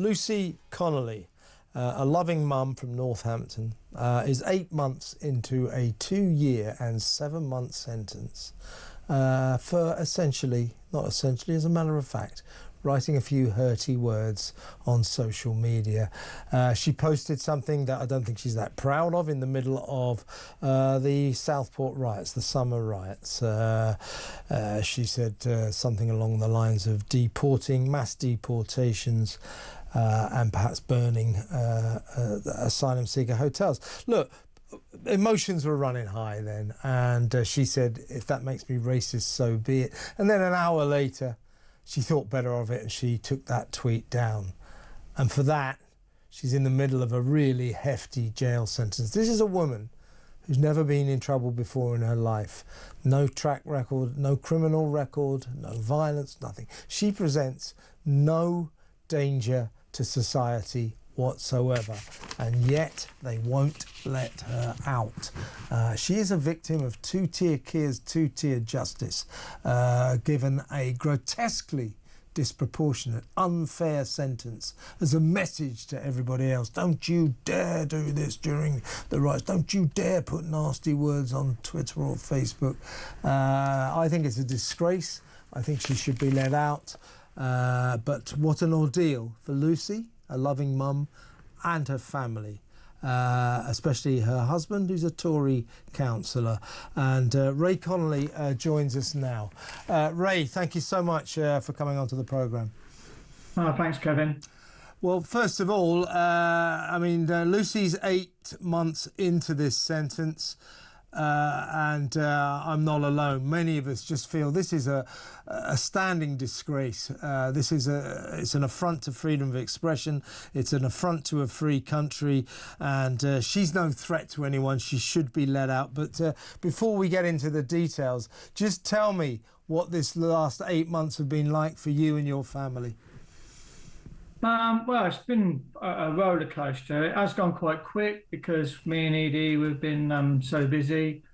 Lucy Connolly, a loving mum from Northampton, is 8 months into a 2-year and 7-month sentence for essentially, not essentially, as a matter of fact, writing a few hurty words on social media. She posted something that I don't think she's that proud of in the middle of the Southport riots, the summer riots. She said something along the lines of mass deportations and perhaps burning asylum seeker hotels. Look, emotions were running high then, and she said, if that makes me racist, so be it. And then an hour later, she thought better of it and she took that tweet down. And for that, she's in the middle of a really hefty jail sentence. This is a woman who's never been in trouble before in her life. No track record, no criminal record, no violence, nothing. She presents no danger to society whatsoever, and yet they won't let her out. She is a victim of two-tier justice, given a grotesquely disproportionate, unfair sentence as a message to everybody else. Don't you dare do this during the riots. Don't you dare put nasty words on Twitter or Facebook. I think it's a disgrace. I think she should be let out. But what an ordeal for Lucy, a loving mum, and her family, especially her husband, who's a Tory councillor. And Ray Connolly joins us now. Ray, thank you so much for coming onto the programme. Oh, thanks, Kevin. Well, first of all, I mean, Lucy's 8 months into this sentence. And I'm not alone. Many of us just feel this is a standing disgrace. It's an affront to freedom of expression. It's an affront to a free country. And she's no threat to anyone. She should be let out. But before we get into the details, just tell me what this last 8 months have been like for you and your family. Well, it's been a roller coaster. It has gone quite quick because me and Edie, we've been so busy.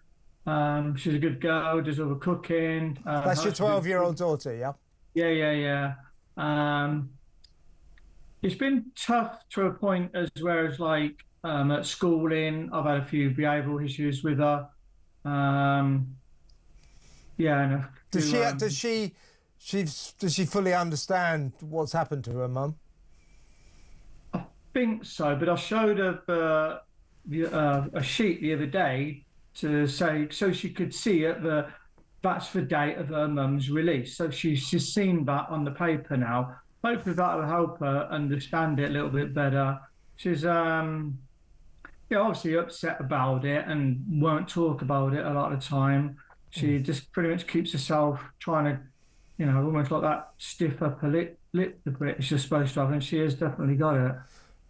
She's a good girl, does all the cooking. That's your 12-year-old daughter, yeah? Yeah. It's been tough to a point as well as like at schooling. I've had a few behavioural issues with her. Does she fully understand what's happened to her mum? Think so, but I showed her a sheet the other day to say so she could see that's the date of her mum's release. So she's seen that on the paper now. Hopefully that will help her understand it a little bit better. She's obviously upset about it and won't talk about it a lot of the time. She just pretty much keeps herself trying to, almost like that stiff upper lip the British are supposed to have, and she has definitely got it.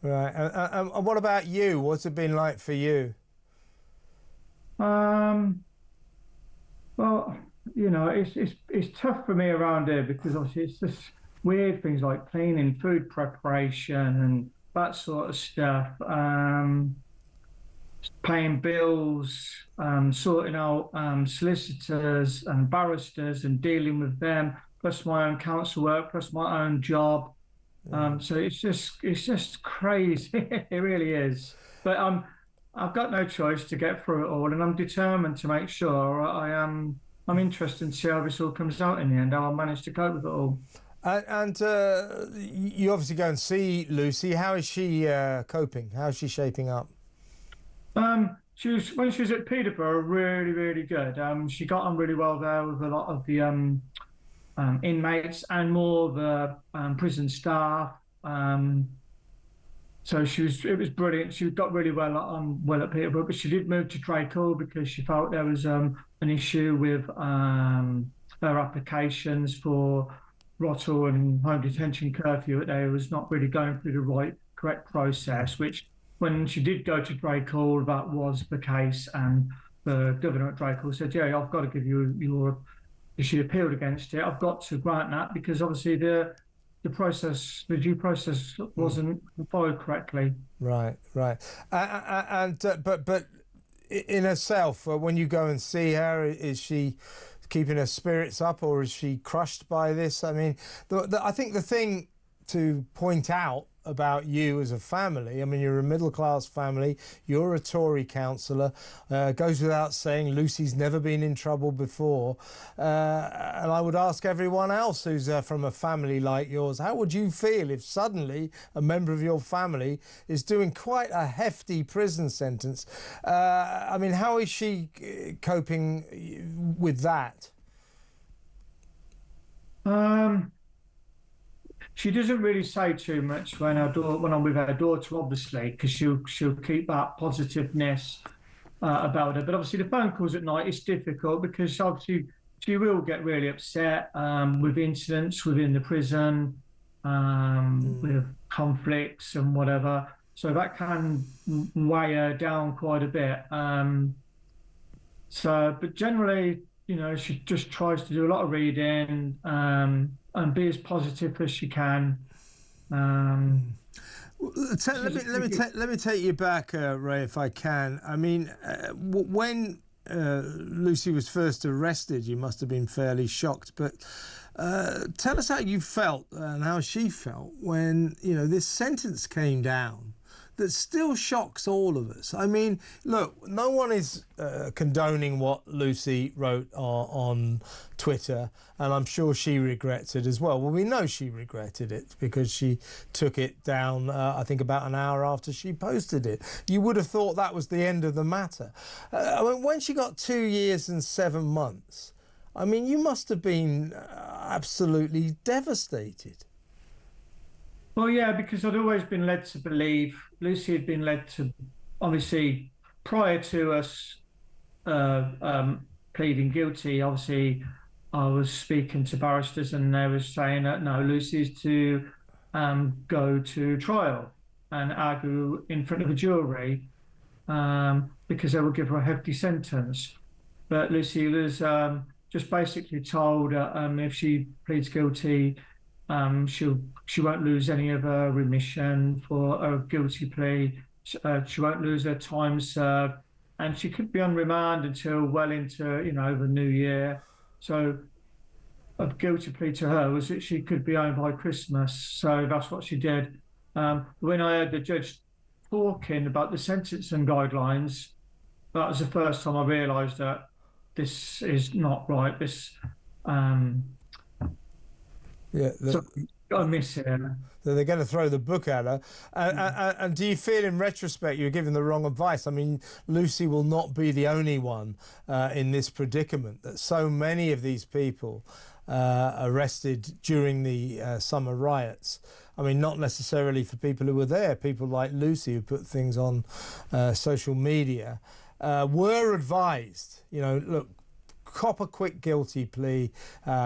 Right. And what about you? What's it been like for you? Well, it's tough for me around here because obviously it's just weird things like cleaning, food preparation, and that sort of stuff. Paying bills, sorting out solicitors and barristers and dealing with them, plus my own council work, plus my own job. So it's just crazy. It really is. But I've got no choice to get through it all, and I'm determined to make sure I'm interested to see how this all comes out in the end, how I manage to cope with it all. And you obviously go and see Lucy. How is she coping? How is she shaping up? When she was at Peterborough, really, really good. She got on really well there with a lot of the inmates and more the prison staff. So it was brilliant. She got really well at Peterborough, but she did move to Draycott because she felt there was an issue with her applications for Rottle and home detention curfew. They was not really going through the correct process, which when she did go to Draycott, that was the case. And the governor at Draycott said, yeah, I've got to give you your... She appealed against it. I've got to grant that because obviously the due process wasn't followed correctly. Right. But in herself, when you go and see her, is she keeping her spirits up or is she crushed by this? I mean, I think the thing to point out about you as a family. I mean, you're a middle-class family, you're a Tory councillor, goes without saying Lucy's never been in trouble before, and I would ask everyone else who's from a family like yours, how would you feel if suddenly a member of your family is doing quite a hefty prison sentence? I mean, how is she coping with that? She doesn't really say too much when I'm with her daughter, obviously, because she'll keep that positiveness about her. But obviously, the phone calls at night, it's difficult because obviously she will get really upset with incidents within the prison, with conflicts and whatever. So that can weigh her down quite a bit. But generally, she just tries to do a lot of reading and be as positive as she can. Let me take you back, Ray, if I can. I mean, when Lucy was first arrested, you must have been fairly shocked. But tell us how you felt and how she felt when this sentence came down. That still shocks all of us. I mean, look, no one is condoning what Lucy wrote on Twitter, and I'm sure she regrets it as well. Well, we know she regretted it because she took it down, I think, about an hour after she posted it. You would have thought that was the end of the matter. I mean, when she got 2 years and 7 months, I mean, you must have been absolutely devastated. Well, yeah, because I'd always been led to believe, Lucy had been led to, obviously, prior to us pleading guilty, obviously, I was speaking to barristers and they were saying that, no, Lucy's to go to trial and argue in front of a jury because they will give her a hefty sentence. But Lucy was just basically told if she pleads guilty, she won't lose any of her remission for a guilty plea. She won't lose her time served, and she could be on remand until well into the new year. So a guilty plea to her was that she could be home by Christmas. So that's what she did. When I heard the judge talking about the sentencing guidelines, that was the first time I realised that this is not right. This. I miss her. They're going to throw the book at her. And do you feel in retrospect you're giving the wrong advice? I mean, Lucy will not be the only one in this predicament, that so many of these people arrested during the summer riots. I mean, not necessarily for people who were there, people like Lucy who put things on social media, were advised, look, cop a quick guilty plea.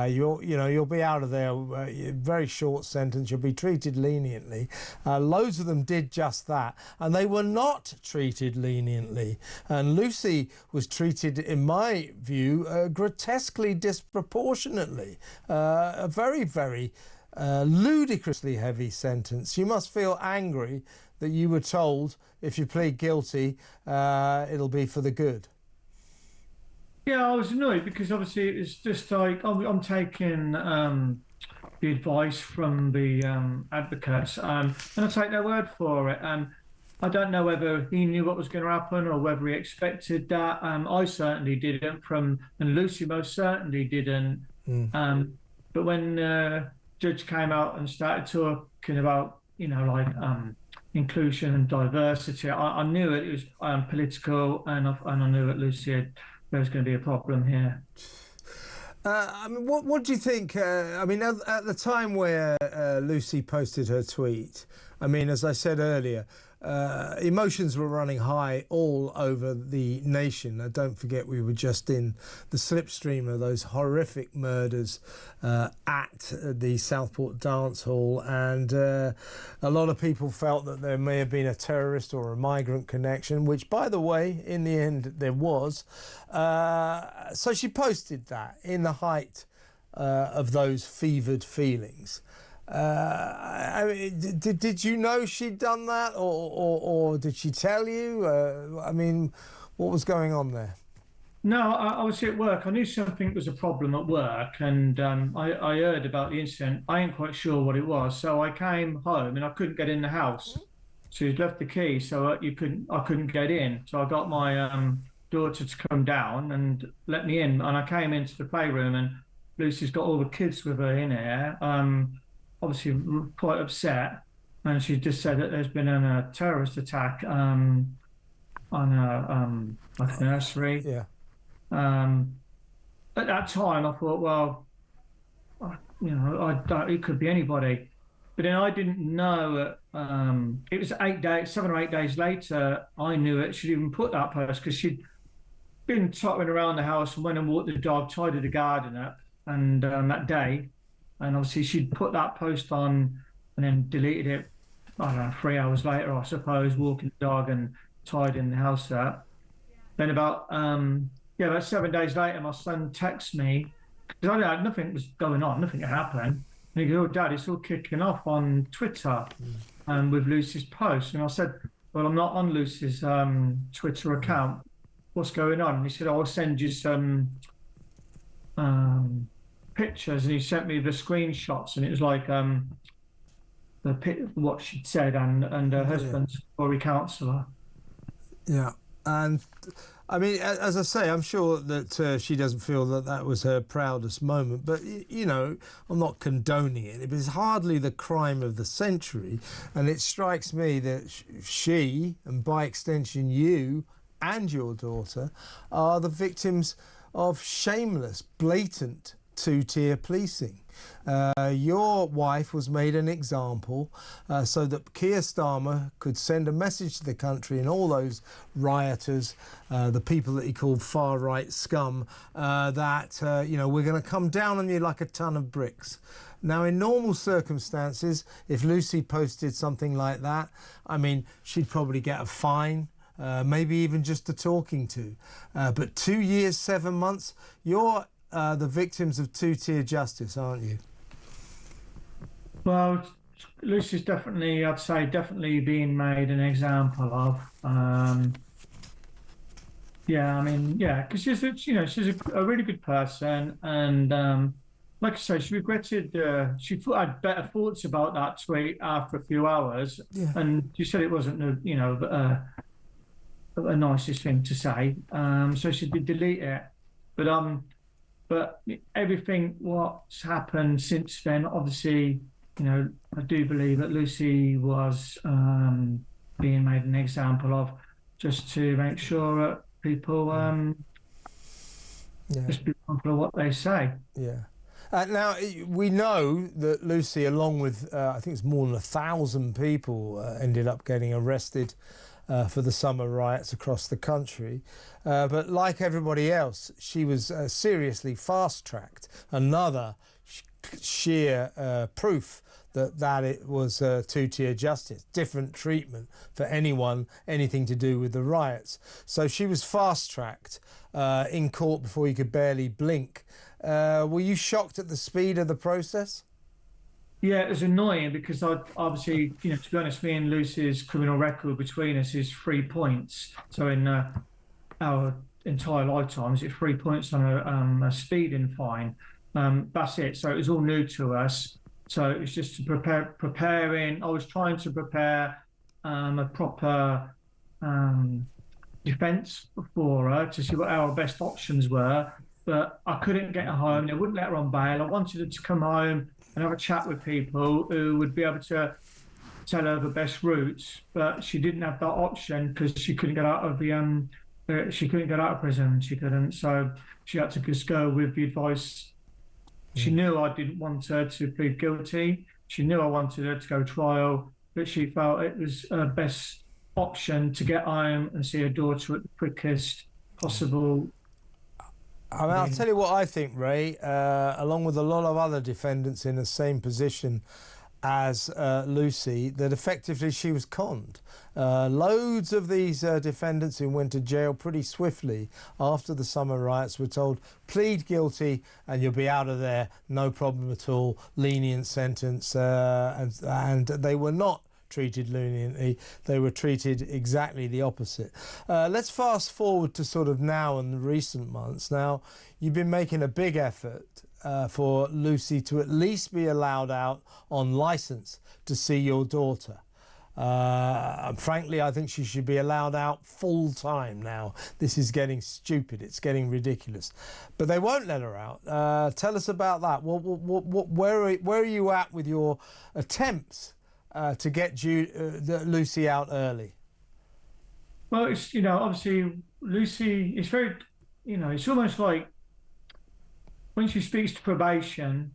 You'll be out of there. Very short sentence. You'll be treated leniently. Loads of them did just that, and they were not treated leniently. And Lucy was treated, in my view, grotesquely disproportionately. A very, very ludicrously heavy sentence. You must feel angry that you were told if you plead guilty, it'll be for the good. Yeah, I was annoyed because obviously it's just like I'm taking the advice from the advocates and I take their word for it. And I don't know whether he knew what was going to happen or whether he expected that. I certainly didn't, and Lucy most certainly didn't. But when Judge came out and started talking about, inclusion and diversity, I knew it was political, and I knew that Lucy there's going to be a problem here. I mean, what do you think? I mean, at the time where Lucy posted her tweet, I mean, as I said earlier, emotions were running high all over the nation. Don't forget, we were just in the slipstream of those horrific murders at the Southport Dance Hall, and a lot of people felt that there may have been a terrorist or a migrant connection, which, by the way, in the end there was. So she posted that in the height of those fevered feelings. I mean, did you know she'd done that, or did she tell you? I mean, what was going on there? No, I was at work. I knew something was a problem at work, and I heard about the incident. I ain't quite sure what it was, so I came home and I couldn't get in the house. So he'd left the key, so I couldn't get in. So I got my daughter to come down and let me in, and I came into the playroom, and Lucy's got all the kids with her in here. Obviously quite upset, and she just said that there's been a terrorist attack on like a nursery. Yeah. At that time, I thought, well, I don't, it could be anybody. But then I didn't know it was 8 days, 7 or 8 days later, I knew it. She'd even put that post because she'd been tottering around the house and went and walked the dog, tidied the garden up, and that day. And obviously, she'd put that post on and then deleted it, I don't know, 3 hours later, I suppose, walking the dog and tidying the house up. Then about 7 days later, my son texts me because nothing was going on, nothing had happened. And he goes, "Oh, Dad, it's all kicking off on Twitter with Lucy's post." And I said, "Well, I'm not on Lucy's Twitter account. What's going on?" And he said, "I'll send you some pictures." And he sent me the screenshots, and it was like what she'd said, and her husband's Tory councillor. Yeah, and I mean, as I say, I'm sure that she doesn't feel that that was her proudest moment, but, you know, I'm not condoning it. It was hardly the crime of the century, and it strikes me that she, and by extension you and your daughter, are the victims of shameless, blatant two-tier policing. Your wife was made an example so that Keir Starmer could send a message to the country and all those rioters, the people that he called far-right scum, that, we're going to come down on you like a ton of bricks. Now, in normal circumstances, if Lucy posted something like that, I mean, she'd probably get a fine. Maybe even just a talking to. But 2 years, 7 months, you're the victims of two-tier justice, aren't you? Well, Lucy's definitely, I'd say, definitely being made an example of. Because she's a really good person, and like I say, she regretted. She had better thoughts about that tweet after a few hours, and she said it wasn't, the nicest thing to say. So she did delete it, but everything what's happened since then, obviously, I do believe that Lucy was being made an example of, just to make sure that people just be mindful of what they say. Yeah. Now, we know that Lucy, along with, I think it's more than 1,000 people, ended up getting arrested for the summer riots across the country. But like everybody else, she was seriously fast-tracked. Another sheer proof that it was two-tier justice, different treatment for anything to do with the riots. So she was fast-tracked in court before you could barely blink. Were you shocked at the speed of the process? Yeah, it was annoying because obviously, to be honest, me and Lucy's criminal record between us is 3 points. So in our entire lifetimes, it's 3 points on a speeding fine. That's it. So it was all new to us. So it was just preparing. I was trying to prepare a proper defence for her to see what our best options were. But I couldn't get her home. They wouldn't let her on bail. I wanted her to come home and have a chat with people who would be able to tell her the best routes, but she didn't have that option because she couldn't get out of she couldn't get out of prison. She couldn't, so she had to just go with the advice. She knew I didn't want her to plead guilty. She knew I wanted her to go trial, but she felt it was her best option to get home and see her daughter at the quickest possible. I mean, I'll tell you what I think, Ray, along with a lot of other defendants in the same position as Lucy, that effectively she was conned. Loads of these defendants who went to jail pretty swiftly after the summer riots were told, plead guilty and you'll be out of there, no problem at all, lenient sentence, and they were not treated leniently. They were treated exactly the opposite. Let's fast forward to sort of now and the recent months. Now, you've been making a big effort for Lucy to at least be allowed out on licence to see your daughter. Frankly, I think she should be allowed out full time now. This is getting stupid. It's getting ridiculous. But they won't let her out. Tell us about that. Where are you at with your attempts to get Lucy out early? Well, it's, obviously Lucy, it's very, it's almost like when she speaks to probation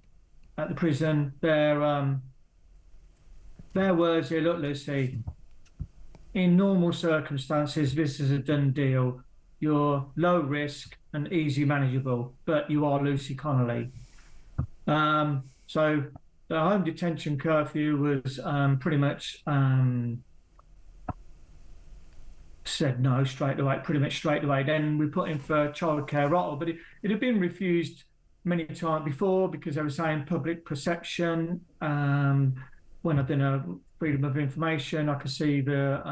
at the prison, their words here, look, Lucy, in normal circumstances, this is a done deal. You're low risk and easy manageable, but you are Lucy Connolly. So the home detention curfew was pretty much said no straight away, pretty much straight away. Then we put in for childcare rottle, but it had been refused many times before because they were saying public perception. When I've done a freedom of information, I could see that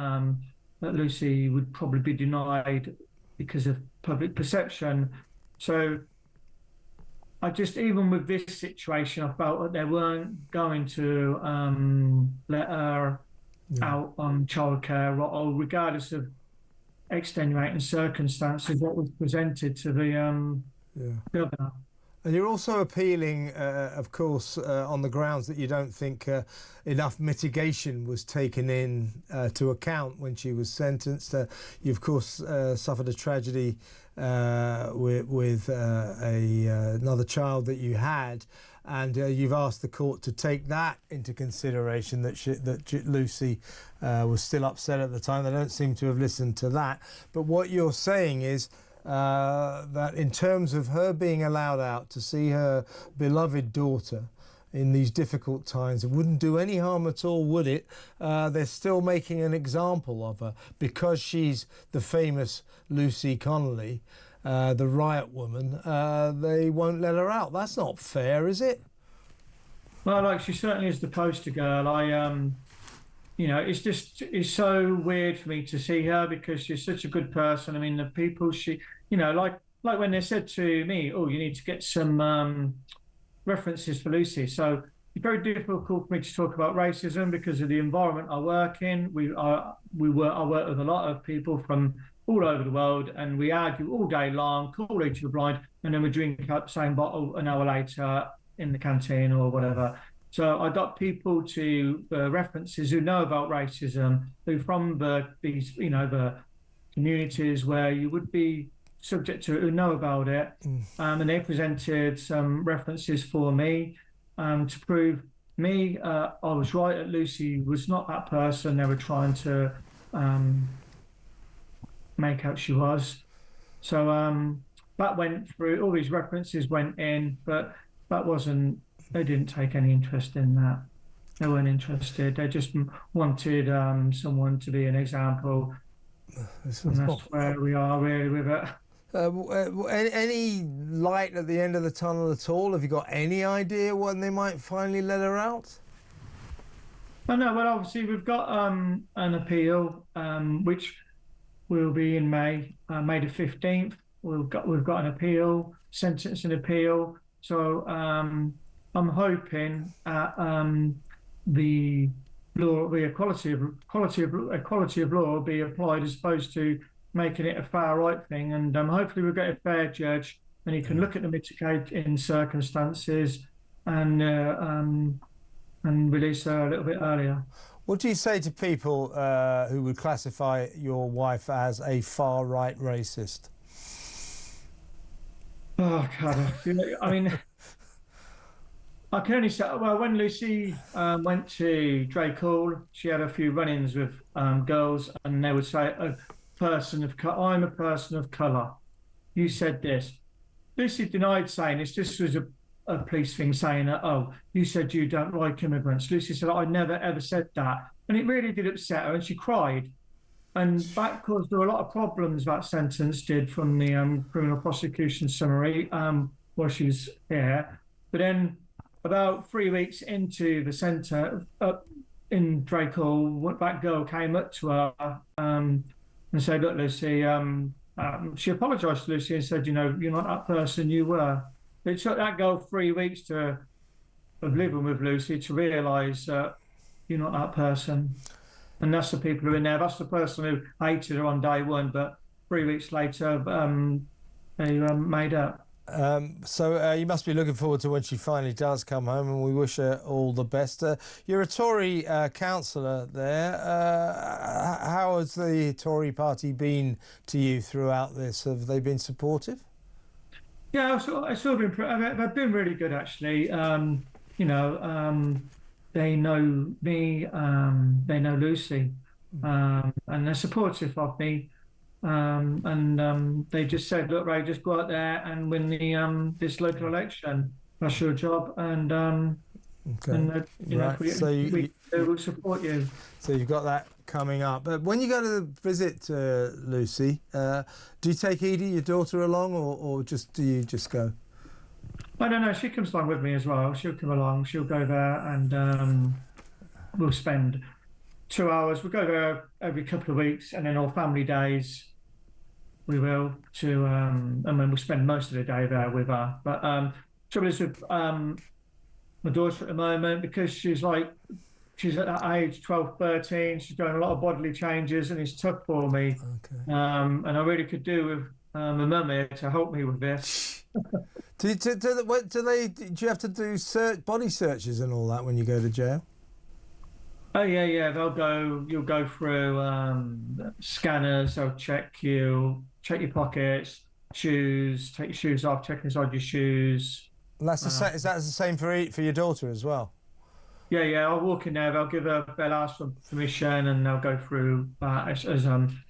Lucy would probably be denied because of public perception. So I just, even with this situation, I felt that they weren't going to let her out on childcare, or regardless of extenuating circumstances, what was presented to the governor. And you're also appealing, of course, on the grounds that you don't think enough mitigation was taken in to account when she was sentenced. You, of course, suffered a tragedy with another child that you had, and you've asked the court to take that into consideration, that Lucy was still upset at the time. They don't seem to have listened to that. But what you're saying is that in terms of her being allowed out to see her beloved daughter in these difficult times, it wouldn't do any harm at all, would it? They're still making an example of her because she's the famous Lucy Connolly, the riot woman. They won't let her out. That's not fair, is it? Well, she certainly is the poster girl. It's so weird for me to see her because she's such a good person. I mean, the people like when they said to me, "Oh, you need to get some references for Lucy." So it's very difficult for me to talk about racism because of the environment I work in. I work with a lot of people from all over the world, and we argue all day long, call each other blind, and then we drink out the same bottle an hour later in the canteen or whatever. So I got people to references who know about racism, who from these the communities where you would be subject to it, who know about it, and they presented some references for me to prove me I was right, that Lucy was not that person they were trying to make out she was. So that went through, all these references went in, but that wasn't, they didn't take any interest in that. They weren't interested. They just wanted someone to be an example. And that's where we are really with it. Any light at the end of the tunnel at all? Have you got any idea when they might finally let her out? Oh, no, well, obviously we've got an appeal, which will be in May the 15th. We've got an appeal, sentencing appeal. So I'm hoping at the law, the equality of law will be applied as opposed to making it a far right thing. And hopefully we'll get a fair judge, and he can look at the mitigating circumstances and release her a little bit earlier. What do you say to people who would classify your wife as a far right racist? Oh God, I mean, I can only say, well, when Lucy went to Ray Connolly, she had a few run-ins with girls, and they would say, I'm a person of colour. You said this. Lucy denied saying this. This was a police thing saying that, oh, you said you don't like immigrants. Lucy said, I never, ever said that. And it really did upset her, and she cried. And that caused her a lot of problems, that sentence did, from the criminal prosecution summary while she was here. But then about 3 weeks into the in Drake, that girl came up to her and said, "Look, Lucy." She apologised to Lucy and said, "You know, you're not that person you were." It took that girl 3 weeks of living with Lucy to realise that you're not that person. And that's the people who are in there. That's the person who hated her on day one, but 3 weeks later, they made up. So you must be looking forward to when she finally does come home, and we wish her all the best. You're a Tory councillor there. How has the Tory party been to you throughout this? Have they been supportive? Yeah, it's sort of been, they've been really good, actually. You know, they know me, they know Lucy, and they're supportive of me. They just said, "Look, Ray, just go out there and win the this local election. That's your job, and Okay. you know, Right. So we will support you." so you've got that coming up. But when you go to visit Lucy, do you take Edie, your daughter, along, or do you just go? I don't know. She comes along with me as well. She'll come along. She'll go there, and we'll spend 2 hours. We'll go there every couple of weeks, and then on family days we will and then we'll spend most of the day there with her. But trouble is with my daughter at the moment, because she's at that age, 12, 13, she's going a lot of bodily changes, and it's tough for me. Okay. And I really could do with my mum here to help me with this. Do you have to do body searches and all that when you go to jail? Oh yeah. You'll go through scanners. They'll check your pockets, shoes, take your shoes off, check inside your shoes. And that's is that the same for your daughter as well? Yeah. I'll walk in there. They'll ask for permission, and they'll go through that as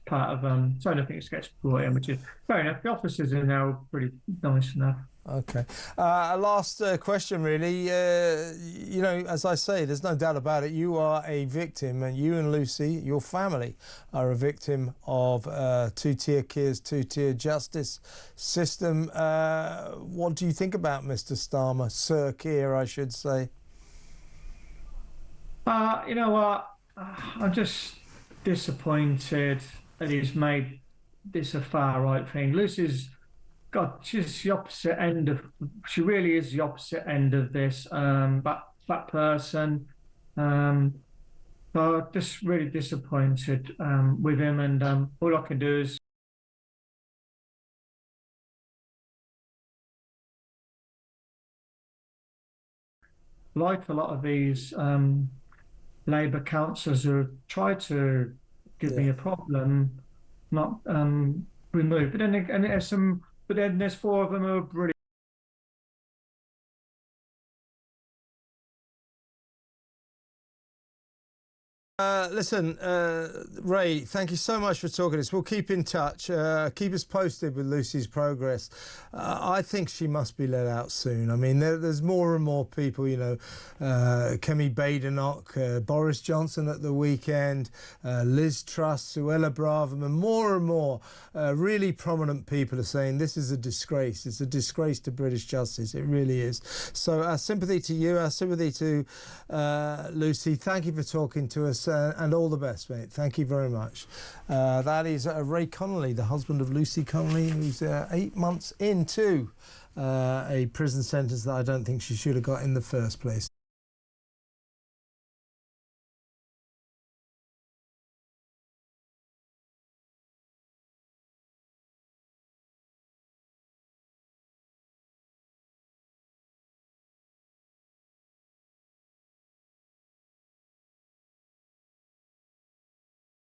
part of so nothing gets brought in, which is fair enough. The officers in there are pretty nice enough. Okay. A last question, really. You know, as I say, there's no doubt about it. You are a victim, and you and Lucy, your family, are a victim of two-tier Keir's two-tier justice system. What do you think about Mr. Starmer, Sir Keir, I should say? You know what? I'm just disappointed that he's made this a far right thing. Lucy's she's the opposite end of. She really is the opposite end of this. That person. So just really disappointed with him, and all I can do is. Like a lot of these Labour councillors who have tried to give me a problem, not removed. But then there's 4 of them who are brilliant. Listen, Ray, thank you so much for talking to us. We'll keep in touch. Keep us posted with Lucy's progress. I think she must be let out soon. I mean, there's more and more people, you know, Kemi Badenoch, Boris Johnson at the weekend, Liz Truss, Suella Braverman, and more really prominent people are saying this is a disgrace. It's a disgrace to British justice. It really is. So our sympathy to you, our sympathy to Lucy. Thank you for talking to us. And all the best, mate. Thank you very much. That is Ray Connolly, the husband of Lucy Connolly, who's 8 months into a prison sentence that I don't think she should have got in the first place.